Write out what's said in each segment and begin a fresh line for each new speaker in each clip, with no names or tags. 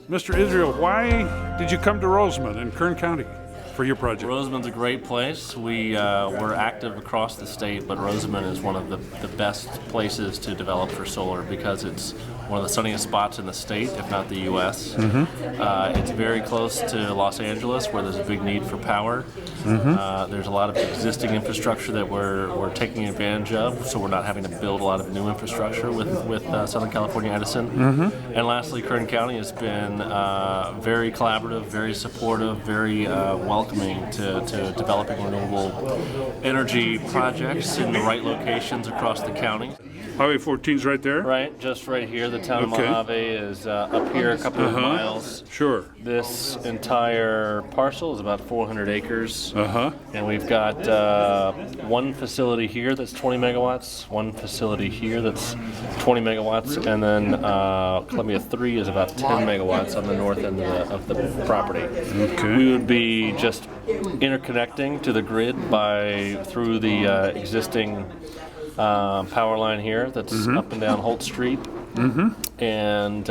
Mr. Isreal, why did you come to Rosamond in Kern County for your project?
Rosamond's a great place. We're active across the state, but Rosamond is one of the best places to develop for solar because it's one of the sunniest spots in the state, if not the U.S. It's very close to Los Angeles, where there's a big need for power. There's a lot of existing infrastructure that we're taking advantage of, so we're not having to build a lot of new infrastructure with Southern California Edison. And lastly, Kern County has been very collaborative, very supportive, very welcoming to developing renewable energy projects in the right locations across the county.
Highway 14's right there?
Right, just right here. The town
Okay.
of Mojave is up here a couple of miles.
Sure.
This entire parcel is about 400 acres. And we've got one facility here that's 20 megawatts, one facility here that's 20 megawatts, and then Columbia 3 is about 10 megawatts on the north end of the property.
Okay.
We would be just interconnecting to the grid through the existing power line here that's up and down Holt Street. And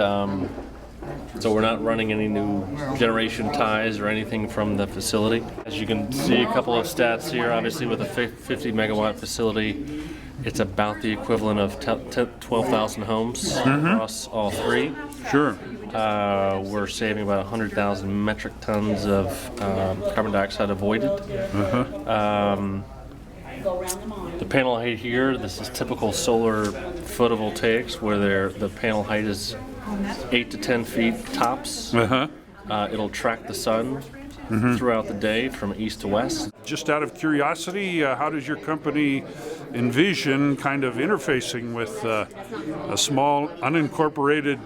so we're not running any new generation ties or anything from the facility. As you can see, a couple of stats here. Obviously, with a 50 megawatt facility, it's about the equivalent of 12,000 homes across all three.
Sure.
We're saving about 100,000 metric tons of carbon dioxide avoided. The panel height here, this is typical solar photovoltaics where the panel height is 8 to 10 feet tops. It'll track the sun throughout the day from east to west.
Just out of curiosity, how does your company envision kind of interfacing with a small unincorporated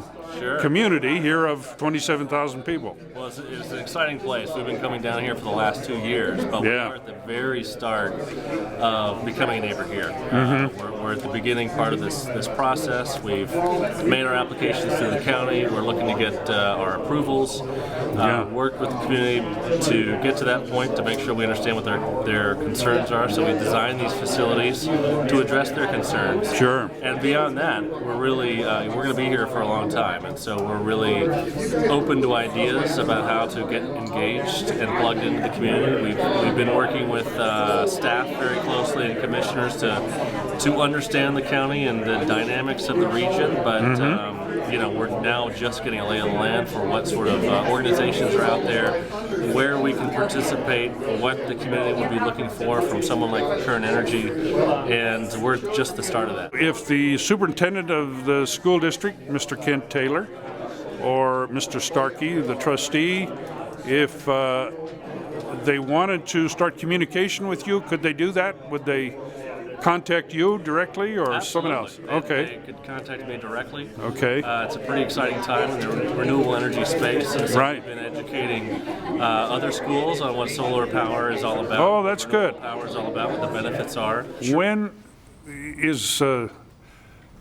community here of 27,000 people?
Well, it's an exciting place. We've been coming down here for the last 2 years, but we're at the very start of becoming a neighbor here. We're at the beginning part of this process. We've made our applications to the county. We're looking to get our approvals, work with the community to get to that point to make sure we understand what their concerns are. So we design these facilities to address their concerns.
Sure.
And beyond that, we're really we're going to be here for a long time. And so we're really open to ideas about how to get engaged and plugged into the community. We've been working with staff very closely and commissioners to understand the county and the dynamics of the region, but we're now just getting a lay of the land for what sort of organizations are out there, where we can participate, what the community would be looking for from someone like Recurrent Energy, and we're just the start of that.
If the superintendent of the school district, Mr. Kent Taylor, or Mr. Starkey, the trustee, if they wanted to start communication with you, could they do that? Would they contact you directly or someone else?
Okay. They could contact me directly.
Okay.
It's a pretty exciting time in the renewable energy space. And so we've been educating other schools on what solar power is all about.
Oh, that's good.
What power is all about, what the benefits are.
When is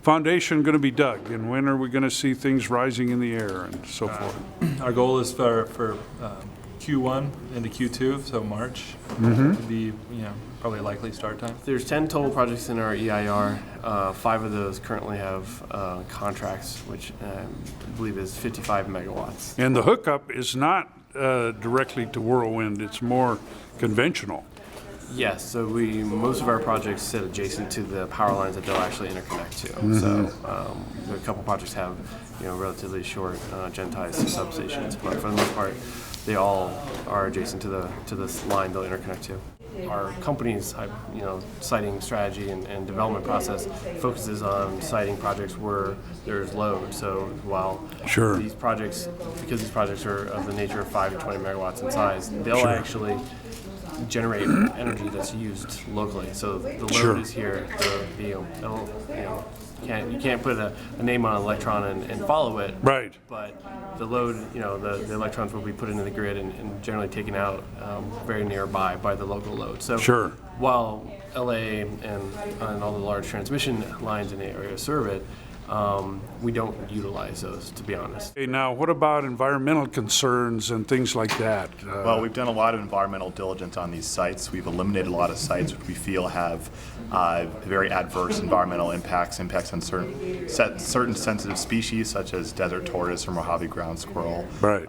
foundation going to be dug, and when are we going to see things rising in the air and so forth?
Our goal is for Q1 into Q2, so March would be probably a likely start time.
There's 10 total projects in our EIR. 5 of those currently have contracts, which I believe is 55 megawatts.
And the hookup is not directly to Whirlwind; it's more conventional.
Yes, so most of our projects sit adjacent to the power lines that they'll actually interconnect to. So a couple projects have relatively short gen ties to substations, but for the most part, they all are adjacent to this line they'll interconnect to. Our company's siting strategy and development process focuses on siting projects where there's load. So while these projects, because these projects are of the nature of 5 to 20 megawatts in size, they'll actually generate energy that's used locally. So the load is here. You can't put a name on an electron and follow it.
Right.
But the load, the electrons will be put into the grid and generally taken out very nearby by the local load. So while LA and all the large transmission lines in the area serve it, we don't utilize those, to be honest.
Hey, now, what about environmental concerns and things like that?
Well, we've done a lot of environmental diligence on these sites. We've eliminated a lot of sites which we feel have very adverse environmental impacts on certain sensitive species such as desert tortoise or Mojave ground squirrel.
Right.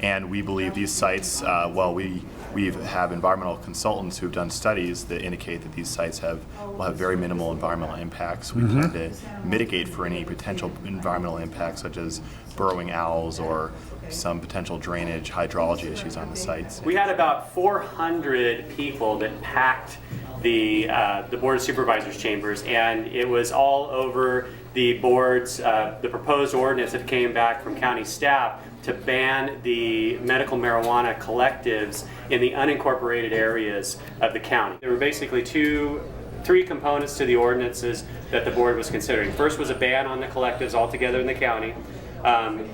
And we believe these sites, we have environmental consultants who've done studies that indicate that these sites will have very minimal environmental impacts. We plan to mitigate for any potential environmental impacts such as burrowing owls or some potential drainage, hydrology issues on the sites.
We had about 400 people that packed the Board of Supervisors chambers, and it was all over the board's, the proposed ordinance that came back from county staff to ban the medical marijuana collectives in the unincorporated areas of the county. There were basically three components to the ordinances that the board was considering. First was a ban on the collectives altogether in the county.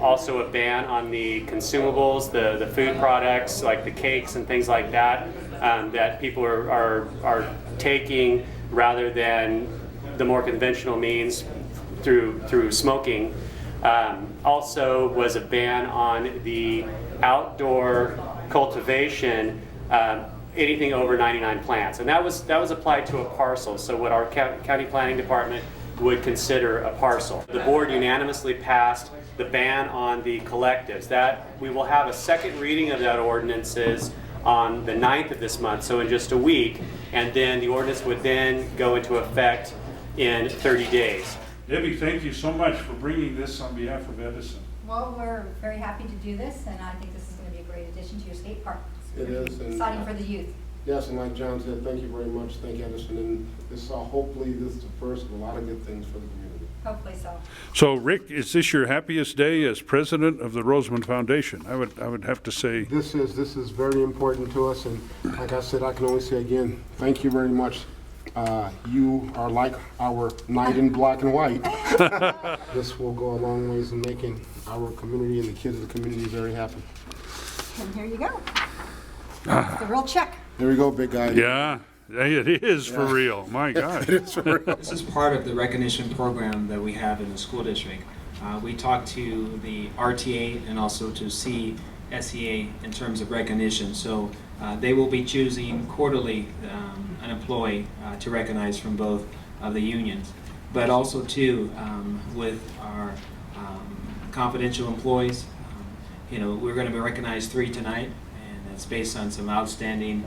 Also a ban on the consumables, the food products like the cakes and things like that, that people are taking rather than the more conventional means through smoking. Also was a ban on the outdoor cultivation, anything over 99 plants, and that was applied to a parcel. So what our county planning department would consider a parcel. The board unanimously passed the ban on the collectives. That we will have a second reading of that ordinances on the 9th of this month, so in just a week, and then the ordinance would then go into effect in 30 days.
Debbie, thank you so much for bringing this on behalf of Edison.
Well, we're very happy to do this, and I think this is going to be a great addition to your skate park.
It is. And
exciting for the youth.
Yes, and like John said, thank you very much. Thank you, Edison. And this, hopefully this is the first of a lot of good things for the community.
Hopefully so.
So, Rick, is this your happiest day as president of the Rosamond Foundation? I would have to say.
This is very important to us, and like I said, I can only say again, thank you very much. You are like our knight in black and white. This will go a long ways in making our community and the kids of the community very happy.
And here you go. It's the real check.
There we go, big guy.
Yeah, it is for real. My God.
It is for real.
This is part of the recognition program that we have in the school district. We talked to the RTA and also to CSEA in terms of recognition. So they will be choosing quarterly an employee to recognize from both of the unions. But also too, with our confidential employees, we're going to recognize 3 tonight, and that's based on some outstanding,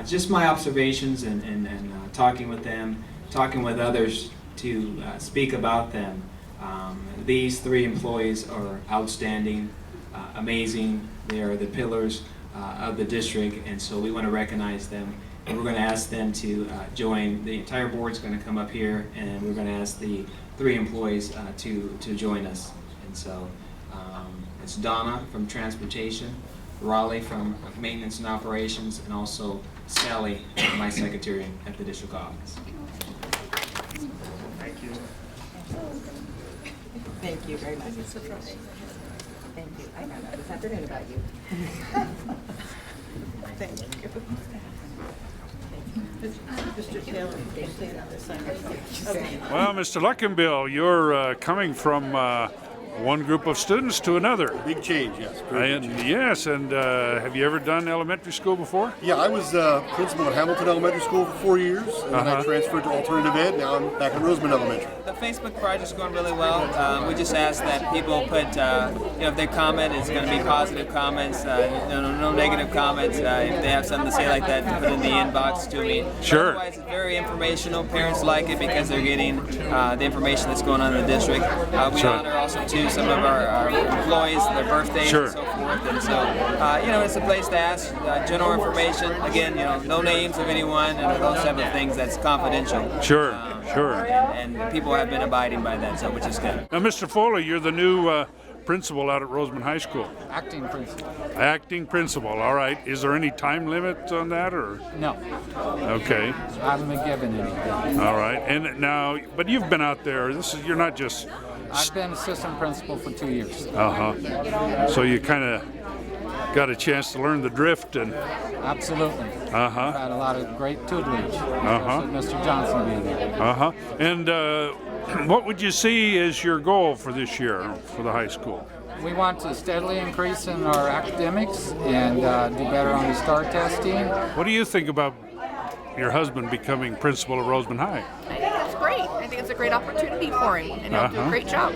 just my observations and talking with them, talking with others to speak about them. These 3 employees are outstanding, amazing. They are the pillars of the district, and so we want to recognize them. And we're going to ask them to join. The entire board's going to come up here, and we're going to ask the 3 employees to join us. And so it's Donna from Transportation, Raleigh from Maintenance and Operations, and also Sally, my secretary at the district office.
Thank you very much. Thank you. I found out this afternoon about you. Thank you. Mr. Taylor, you stand on this side. Okay.
Well, Mr. Luckenbill, you're coming from one group of students to another.
Big change, yes.
Yes, and have you ever done elementary school before?
Yeah, I was principal at Hamilton Elementary School for 4 years, and then I transferred to alternative ed. Now I'm back at Rosamond Elementary.
The Facebook project's going really well. We just ask that people put, if their comment is going to be positive comments, no negative comments. If they have something to say like that, to put in the inbox to me.
Sure.
Otherwise, it's very informational. Parents like it because they're getting the information that's going on in the district. We honor also too some of our employees, their birthdays and so forth. And so, it's a place to ask general information. Again, no names of anyone and those type of things. That's confidential.
Sure.
And people have been abiding by that, so which is good.
Now, Mr. Folley, you're the new principal out at Rosamond High School.
Acting principal.
Acting principal, all right. Is there any time limit on that, or?
No.
Okay.
I haven't been given anything.
All right. And now, but you've been out there. You're not just.
I've been assistant principal for 2 years.
So you kind of got a chance to learn the drift and.
Absolutely. I've had a lot of great tutelage. Mr. Johnson being there.
And What would you see as your goal for this year for the high school?
We want to steadily increase in our academics and do better on the STAR testing.
What do you think about your husband becoming principal of Rosamond High?
I think that's great. I think it's a great opportunity for him, and he'll do a great job.